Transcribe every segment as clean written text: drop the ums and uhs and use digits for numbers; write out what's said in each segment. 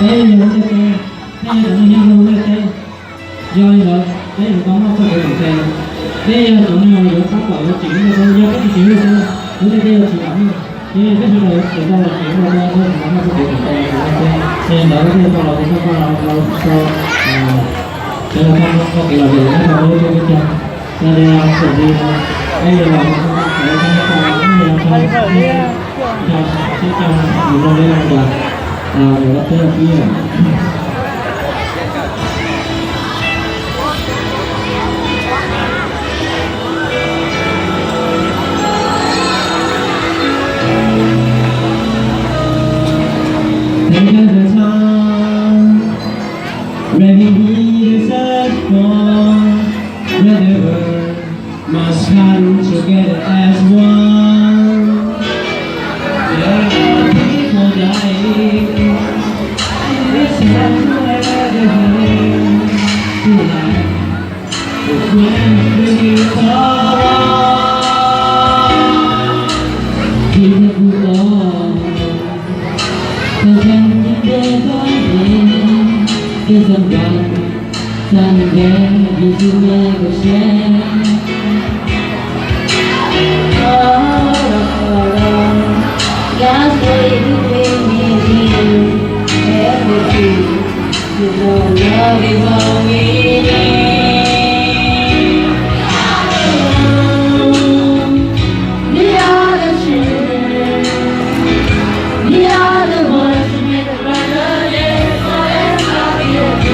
Đây là một cái đây là một nhà luôn đây do đó đây là có một cái cái đây là chỗ nào có các loại chỉnh là tôi do cái chỉnh là tôi đây là chỉ ẩm đây cái chỗ này chúng ta là chỉnh là tôi nó một cái đây đó cái chỗ là cái chỗ là đây là không có cái là để nó vào cho cái chân đây là cái gì đây là một cái cái cho mình đây là để nó tên là kia Ready to search for where the world must come together as one. There are people dying. It's time to let it happen tonight. It's when we fall. Keep the good on. 'Cause when you get on cái dần dần đen vì chưa nghe của xe God's way between me and you everything you know love is all we need we are the children we are the ones who make a brighter day for everybody.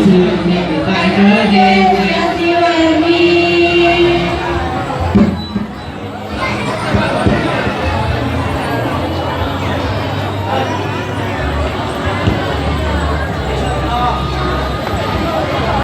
是你的birthday。